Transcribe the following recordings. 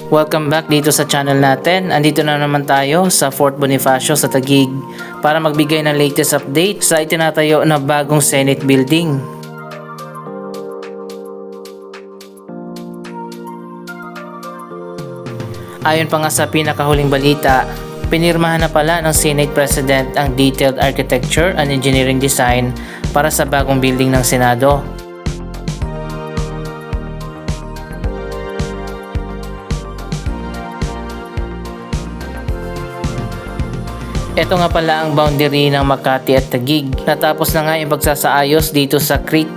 Welcome back dito sa channel natin. Andito na naman tayo sa Fort Bonifacio sa Taguig para magbigay ng latest update sa itinatayo na bagong Senate Building. Ayon pa nga sa pinakahuling balita, pinirmahan na pala ng Senate President ang detailed architecture and engineering design para sa bagong building ng Senado. Ito nga pala ang boundary ng Makati at Taguig. Natapos na nga yung pagsasaayos dito sa creek.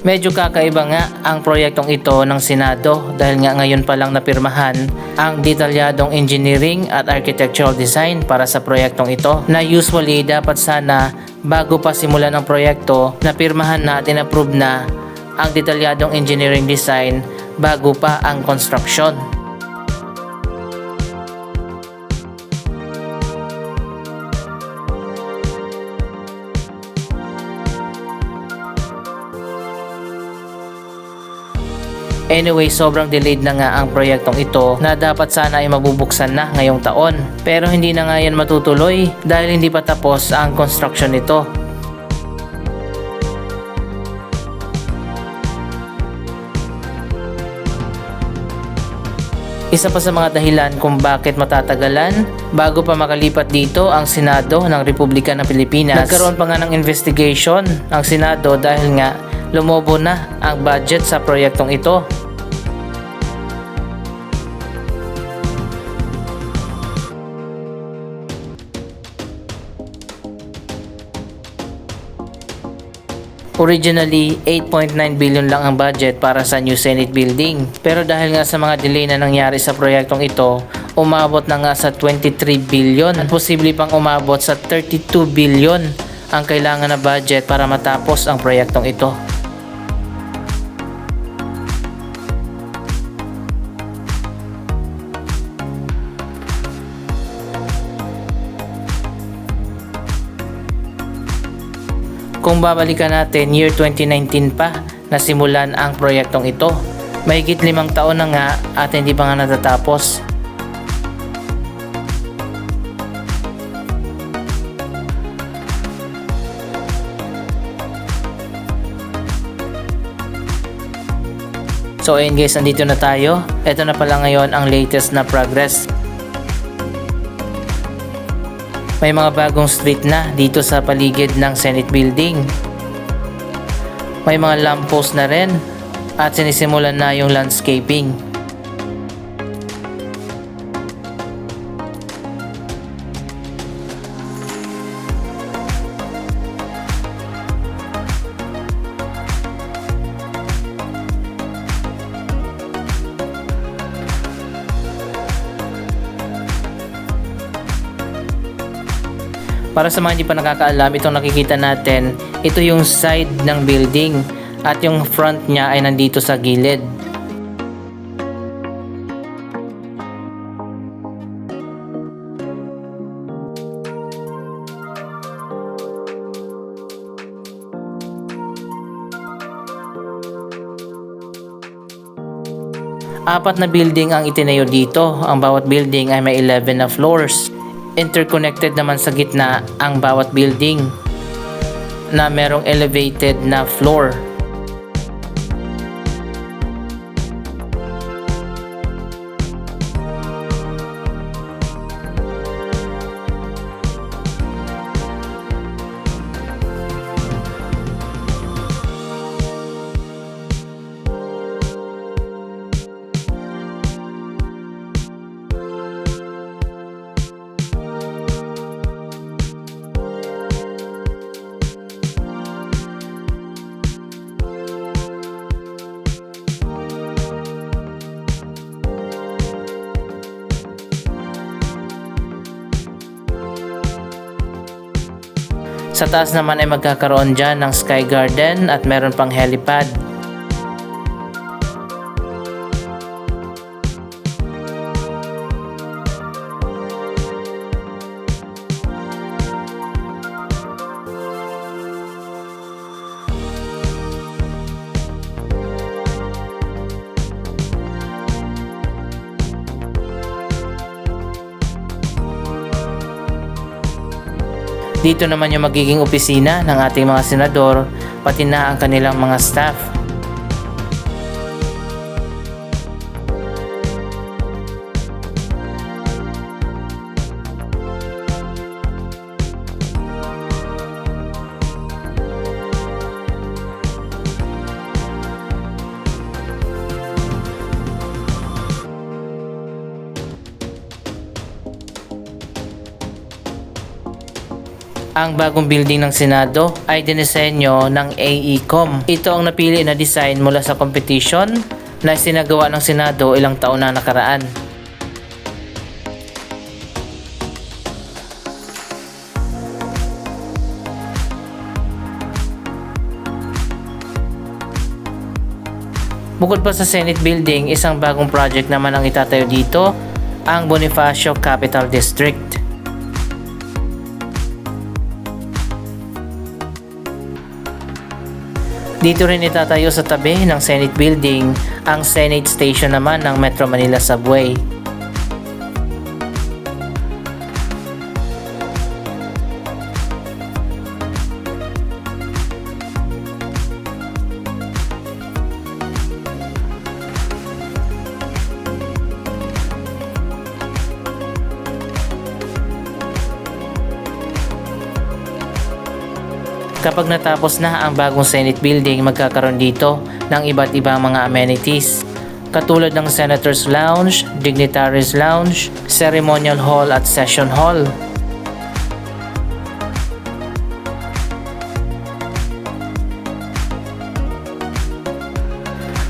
Medyo kakaiba nga ang proyektong ito ng Senado dahil nga ngayon pa lang napirmahan ang detalyadong engineering at architectural design para sa proyektong ito na usually dapat sana bago pa simulan ang proyekto napirmahan na at in-approve na ang detalyadong engineering design bago pa ang construction. Anyway, sobrang delayed na nga ang proyektong ito na dapat sana ay mabubuksan na ngayong taon. Pero hindi na nga yan matutuloy dahil hindi pa tapos ang construction nito. Isa pa sa mga dahilan kung bakit matatagalan bago pa makalipat dito ang Senado ng Republika ng Pilipinas. Nagkaroon pa nga ng investigation ang Senado dahil nga lumobo na ang budget sa proyektong ito. Originally, 8.9 billion lang ang budget para sa new Senate building. Pero dahil nga sa mga delay na nangyari sa proyektong ito, umabot na nga sa 23 billion at posible pang umabot sa 32 billion ang kailangan na budget para matapos ang proyektong ito. Kung babalikan natin, year 2019 pa nasimulan ang proyektong ito. Mahigit 5 taon na nga at hindi pa nga natatapos. So ayun guys, nandito na tayo. Ito na pala ngayon ang latest na progress. May mga bagong street na dito sa paligid ng Senate Building. May mga lamppost na rin at sinisimulan na yung landscaping. Para sa mga hindi pa nakakaalam, itong nakikita natin, ito yung side ng building at yung front niya ay nandito sa gilid. Apat na building ang itinayo dito. Ang bawat building ay may 11 na floors. Interconnected naman sa gitna ang bawat building na merong elevated na floor. Sa taas naman ay magkakaroon dyan ng sky garden at meron pang helipad. Dito naman yung magiging opisina ng ating mga senador, pati na ang kanilang mga staff. Ang bagong building ng Senado ay dinisenyo ng AECOM. Ito ang napili na design mula sa competition na sinagawa ng Senado ilang taon na nakaraan. Bukod pa sa Senate Building, isang bagong project naman ang itatayo dito, ang Bonifacio Capital District. Dito rin itatayo sa tabi ng Senate Building ang Senate Station naman ng Metro Manila Subway. Kapag natapos na ang bagong Senate Building, magkakaroon dito ng iba't ibang mga amenities katulad ng Senator's Lounge, Dignitaries Lounge, Ceremonial Hall at Session Hall.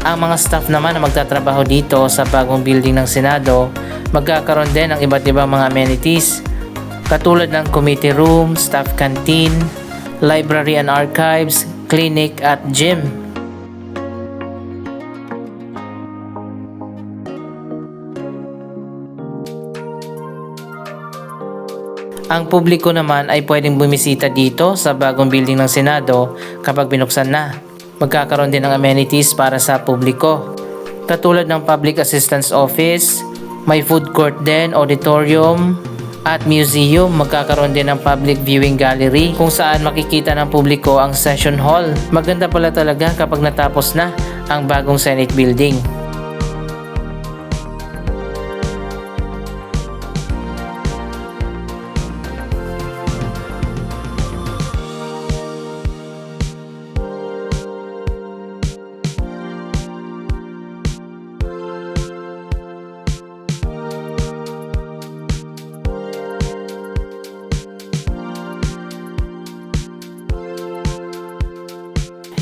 Ang mga staff naman na magtatrabaho dito sa bagong building ng Senado, magkakaroon din ng iba't ibang mga amenities katulad ng committee room, staff canteen, library and archives, clinic at gym. Ang publiko naman ay pwedeng bumisita dito sa bagong building ng Senado kapag binuksan na. Magkakaroon din ng amenities para sa publiko katulad ng Public Assistance Office, may food court din, auditorium, at museum. Magkakaroon din ng public viewing gallery kung saan makikita ng publiko ang session hall. Maganda pala talaga kapag natapos na ang bagong Senate Building.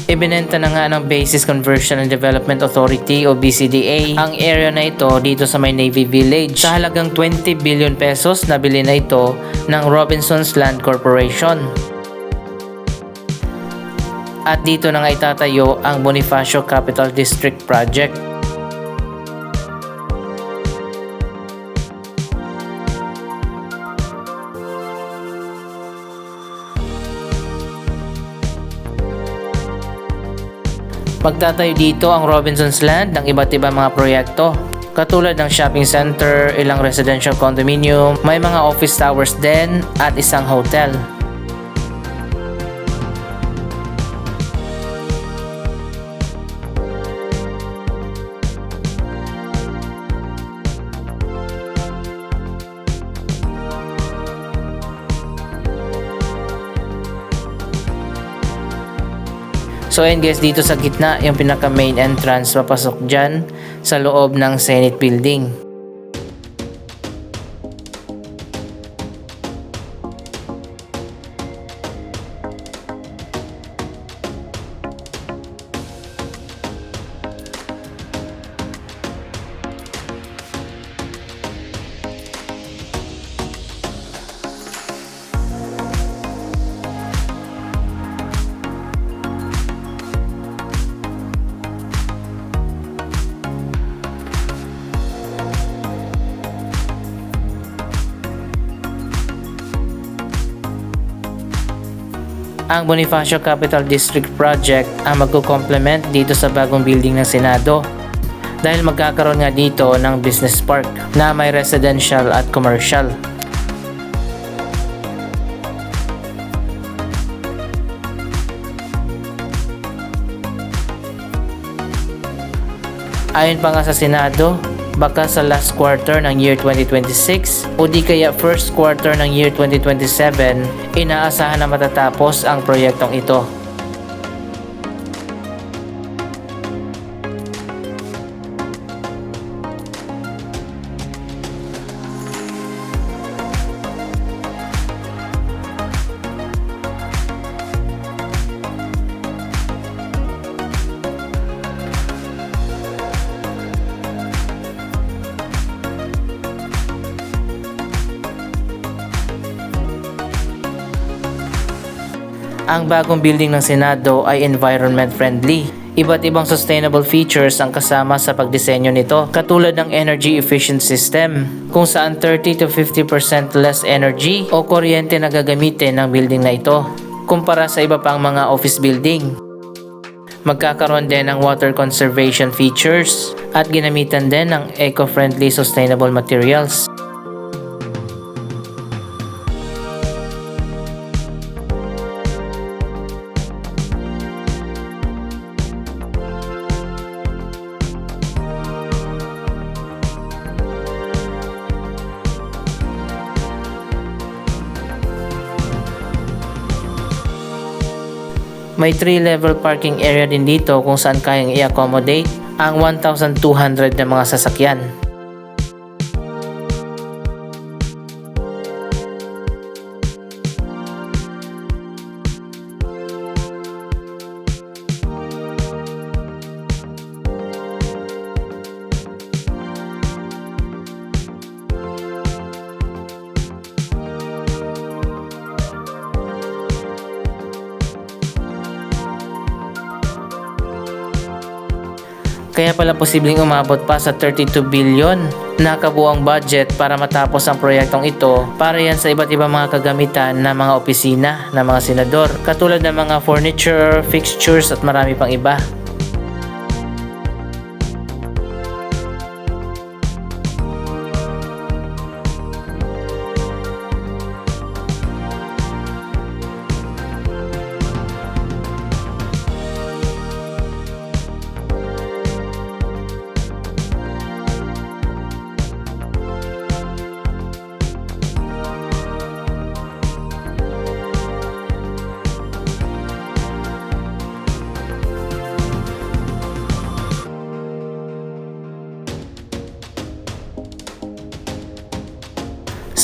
Ibinenta na nga ng Bases Conversion and Development Authority o BCDA ang area na ito dito sa may Navy Village sa halagang 20 billion pesos. Nabili na ito ng Robinsons Land Corporation. At dito na nga itatayo ang Bonifacio Capital District Project. Magtatayo dito ang Robinsons Land ng iba't ibang mga proyekto katulad ng shopping center, ilang residential condominium, may mga office towers din at isang hotel. So ayun guys, dito sa gitna yung pinaka main entrance papasok dyan sa loob ng Senate Building. Ang Bonifacio Capital District Project ang magko-complement dito sa bagong building ng Senado dahil magkakaroon nga dito ng business park na may residential at commercial. Ayon pa nga sa Senado, baka sa last quarter ng year 2026 o di kaya first quarter ng year 2027, inaasahan na matatapos ang proyektong ito. Ang bagong building ng Senado ay environment friendly. Iba't ibang sustainable features ang kasama sa pagdisenyo nito, katulad ng energy efficient system, kung saan 30 to 50% less energy o kuryente na gagamitin ng building na ito, kumpara sa iba pang mga office building. Magkakaroon din ng water conservation features at ginamitan din ng eco-friendly sustainable materials. May 3-level parking area din dito kung saan kayang i-accommodate ang 1,200 na mga sasakyan. Kaya pala posibleng umabot pa sa 32 billion na kabuang budget para matapos ang proyektong ito, para yan sa iba't ibang mga kagamitan ng mga opisina ng mga senador, katulad ng mga furniture, fixtures at marami pang iba.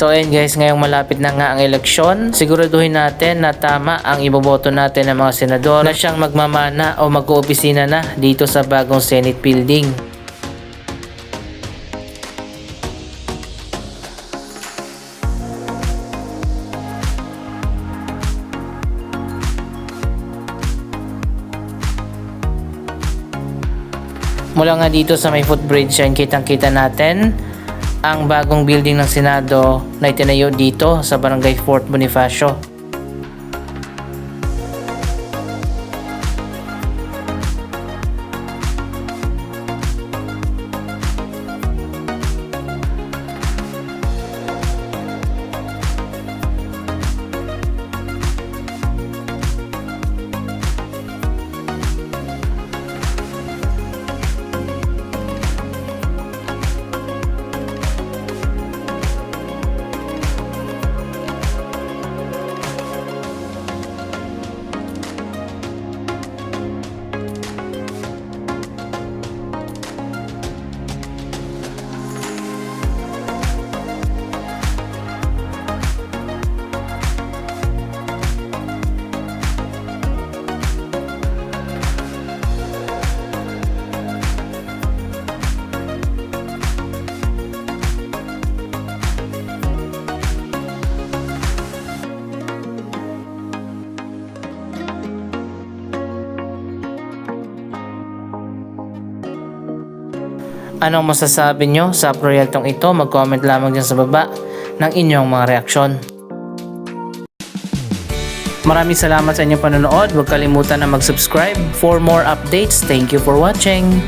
So ayun guys, ngayong malapit na nga ang eleksyon, siguraduhin natin na tama ang iboboto natin ng mga senador na siyang magmamana o mag-oopisina na dito sa bagong Senate building. Mula nga dito sa may footbridge yan, kitang-kita natin ang bagong building ng Senado na itinayo dito sa Barangay Fort Bonifacio. Anong masasabi nyo sa proyektong ito? Mag-comment lamang dyan sa baba ng inyong mga reaksyon. Maraming salamat sa inyong panonood. Huwag kalimutan na mag-subscribe for more updates. Thank you for watching.